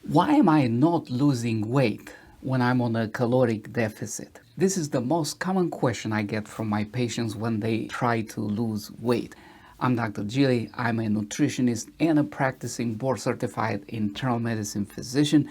Why am I not losing weight when I'm on a caloric deficit? This is the most common question I get from my patients when they try to lose weight. I'm Dr. Gily. I'm a nutritionist and a practicing board-certified internal medicine physician.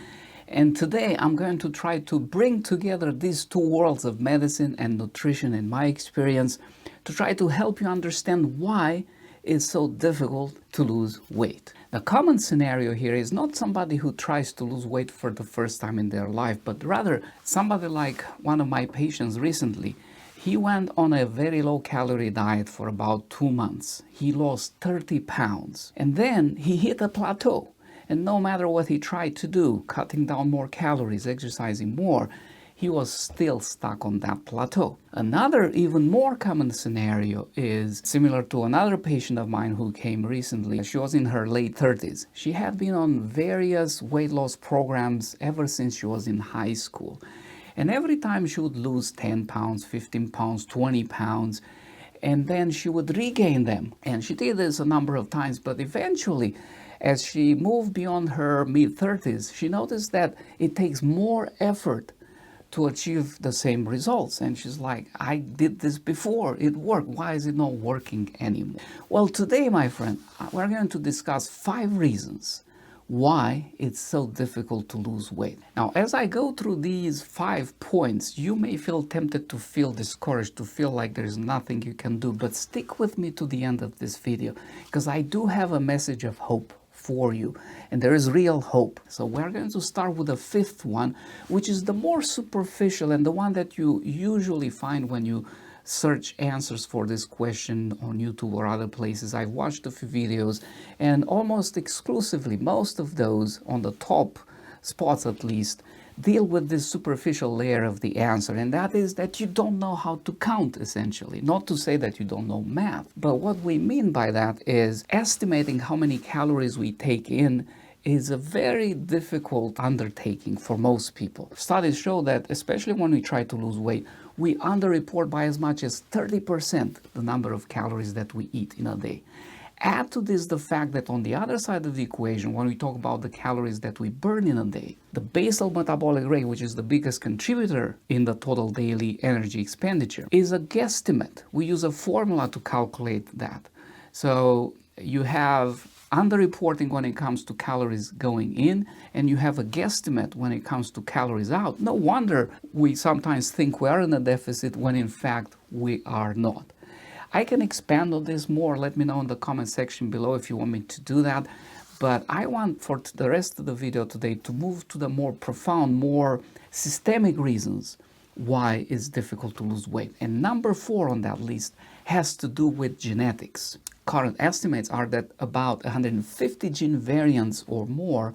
And today I'm going to try to bring together these two worlds of medicine and nutrition in my experience to try to help you understand why it's so difficult to lose weight. The common scenario here is not somebody who tries to lose weight for the first time in their life, but rather somebody like one of my patients recently. He went on a very low calorie diet for about 2 months. He lost 30 pounds and then he hit a plateau. And no matter what he tried to do, cutting down more calories, exercising more, he was still stuck on that plateau. Another even more common scenario is similar to another patient of mine who came recently. She was in her late 30s. She had been on various weight loss programs ever since she was in high school. And every time she would lose 10 pounds, 15 pounds, 20 pounds, and then she would regain them. And she did this a number of times, but eventually, as she moved beyond her mid-30s, she noticed that it takes more effort to achieve the same results. And she's like, I did this before, it worked, why is it not working anymore? Well, today, my friend, we're going to discuss 5 reasons why it's so difficult to lose weight. Now, as I go through these 5 points, you may feel tempted to feel discouraged, to feel like there's nothing you can do, but stick with me to the end of this video, because I do have a message of hope for you, and there is real hope. So we're going to start with the 5th one, which is the more superficial and the one that you usually find when you search answers for this question on YouTube or other places. I've watched a few videos, and almost exclusively, most of those on the top spots at least, deal with this superficial layer of the answer, and that is that you don't know how to count, essentially. Not to say that you don't know math, but what we mean by that is estimating how many calories we take in is a very difficult undertaking for most people. Studies show that, especially when we try to lose weight, we underreport by as much as 30% the number of calories that we eat in a day. Add to this the fact that on the other side of the equation, when we talk about the calories that we burn in a day, the basal metabolic rate, which is the biggest contributor in the total daily energy expenditure, is a guesstimate. We use a formula to calculate that. So you have underreporting when it comes to calories going in, and you have a guesstimate when it comes to calories out. No wonder we sometimes think we are in a deficit when in fact we are not. I can expand on this more. Let me know in the comment section below if you want me to do that. But I want for the rest of the video today to move to the more profound, more systemic reasons why it's difficult to lose weight. And number 4 on that list has to do with genetics. Current estimates are that about 150 gene variants or more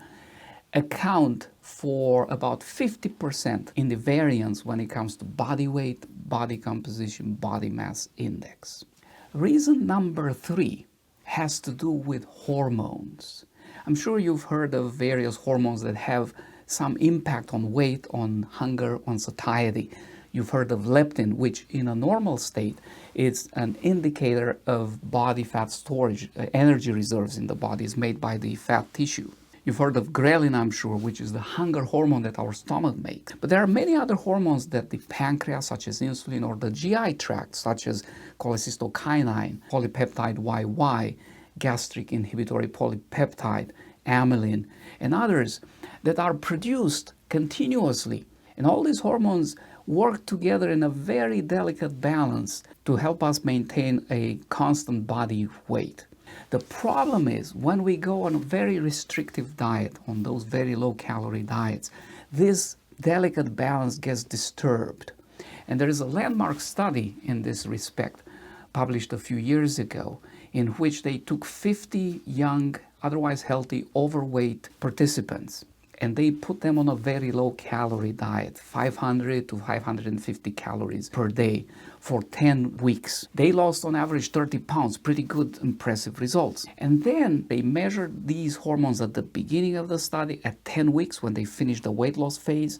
account for about 50% in the variance when it comes to body weight, body composition, body mass index. Reason number 3 has to do with hormones. I'm sure you've heard of various hormones that have some impact on weight, on hunger, on satiety. You've heard of leptin, which in a normal state is an indicator of body fat storage, energy reserves in the body is made by the fat tissue. You've heard of ghrelin, I'm sure, which is the hunger hormone that our stomach makes. But there are many other hormones that the pancreas, such as insulin, or the GI tract, such as cholecystokinin, polypeptide YY, gastric inhibitory polypeptide, amylin, and others that are produced continuously. And all these hormones work together in a very delicate balance to help us maintain a constant body weight. The problem is when we go on a very restrictive diet, on those very low calorie diets, this delicate balance gets disturbed. And there is a landmark study in this respect published a few years ago in which they took 50 young, otherwise healthy, overweight participants, and they put them on a very low calorie diet, 500 to 550 calories per day for 10 weeks. They lost on average 30 pounds, pretty good, impressive results. And then they measured these hormones at the beginning of the study at 10 weeks when they finished the weight loss phase,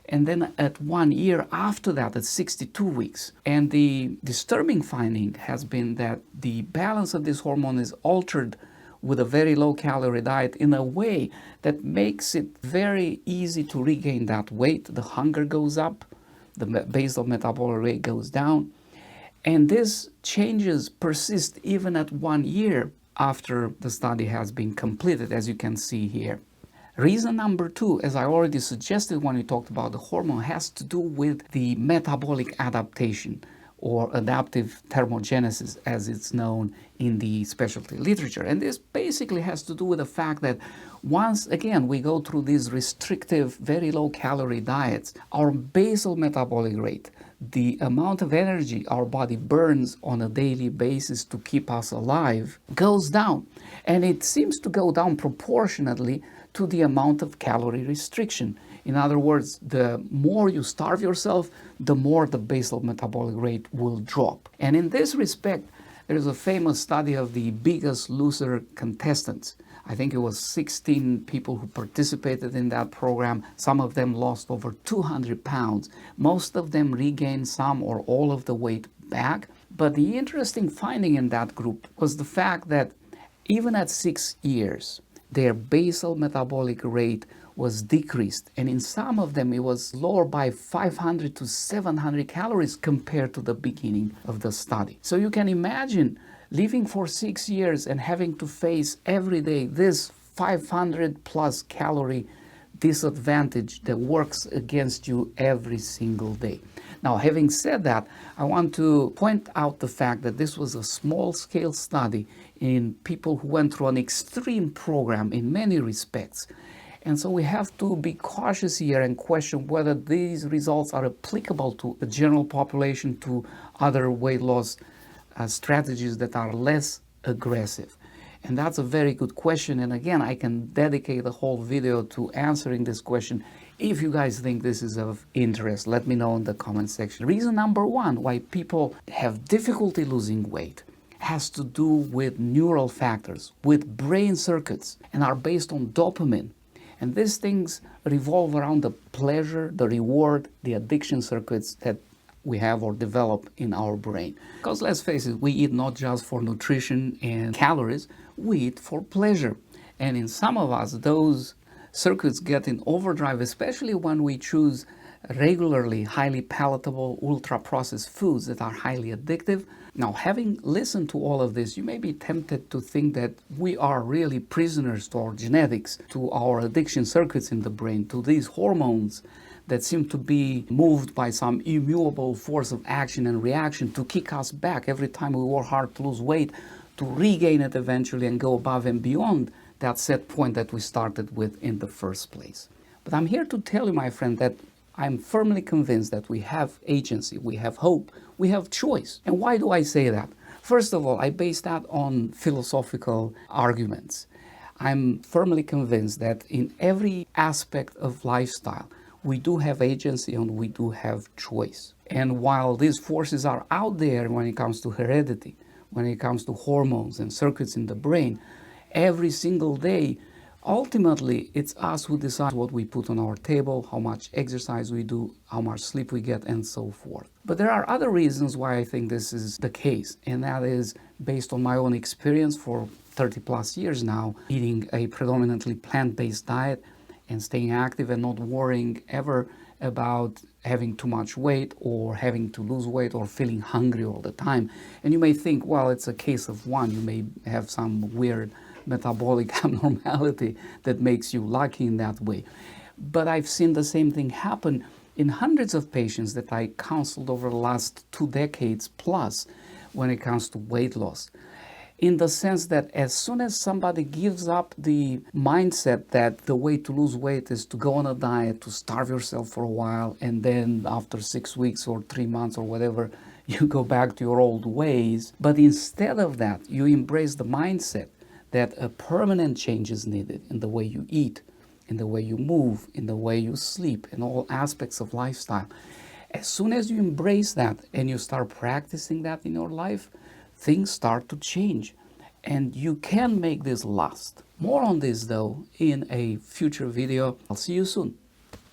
and then at 1 year after that at 62 weeks. And the disturbing finding has been that the balance of this hormone is altered with a very low calorie diet in a way that makes it very easy to regain that weight. The hunger goes up, the basal metabolic rate goes down, and these changes persist even at 1 year after the study has been completed, as you can see here. Reason number two, as I already suggested when we talked about the hormone, has to do with the metabolic adaptation, or adaptive thermogenesis as it's known in the specialty literature. And this basically has to do with the fact that once again we go through these restrictive, very low calorie diets, our basal metabolic rate, the amount of energy our body burns on a daily basis to keep us alive, goes down. And it seems to go down proportionately to the amount of calorie restriction. In other words, the more you starve yourself, the more the basal metabolic rate will drop. And in this respect, there is a famous study of the Biggest Loser contestants. I think it was 16 people who participated in that program. Some of them lost over 200 pounds. Most of them regained some or all of the weight back. But the interesting finding in that group was the fact that even at 6 years, their basal metabolic rate was decreased, and in some of them it was lower by 500 to 700 calories compared to the beginning of the study. So you can imagine living for 6 years and having to face every day this 500 plus calorie disadvantage that works against you every single day. Now, having said that, I want to point out the fact that this was a small-scale study in people who went through an extreme program in many respects. And so we have to be cautious here and question whether these results are applicable to the general population, to other weight loss strategies that are less aggressive. And that's a very good question. And again, I can dedicate a whole video to answering this question. If you guys think this is of interest, let me know in the comment section. Reason number one why people have difficulty losing weight has to do with neural factors, with brain circuits, and are based on dopamine. And these things revolve around the pleasure, the reward, the addiction circuits that we have or develop in our brain. Because let's face it, we eat not just for nutrition and calories, we eat for pleasure. And in some of us, those circuits get in overdrive, especially when we choose regularly highly palatable, ultra-processed foods that are highly addictive. Now, having listened to all of this, you may be tempted to think that we are really prisoners to our genetics, to our addiction circuits in the brain, to these hormones that seem to be moved by some immutable force of action and reaction to kick us back every time we work hard to lose weight, to regain it eventually and go above and beyond that set point that we started with in the first place. But I'm here to tell you, my friend, that I'm firmly convinced that we have agency, we have hope, we have choice. And why do I say that? First of all, I base that on philosophical arguments. I'm firmly convinced that in every aspect of lifestyle, we do have agency and we do have choice. And while these forces are out there when it comes to heredity, when it comes to hormones and circuits in the brain, every single day, ultimately, it's us who decide what we put on our table, how much exercise we do, how much sleep we get, and so forth. But there are other reasons why I think this is the case, and that is based on my own experience for 30 plus years now, eating a predominantly plant-based diet and staying active and not worrying ever about having too much weight or having to lose weight or feeling hungry all the time. And you may think, well, it's a case of one. You may have some weird metabolic abnormality that makes you lucky in that way. But I've seen the same thing happen in hundreds of patients that I counseled over the last 2 decades plus when it comes to weight loss. In the sense that as soon as somebody gives up the mindset that the way to lose weight is to go on a diet, to starve yourself for a while, and then after 6 weeks or 3 months or whatever, you go back to your old ways. But instead of that, you embrace the mindset that a permanent change is needed in the way you eat, in the way you move, in the way you sleep, in all aspects of lifestyle. As soon as you embrace that and you start practicing that in your life, things start to change. And you can make this last. More on this though in a future video. I'll see you soon.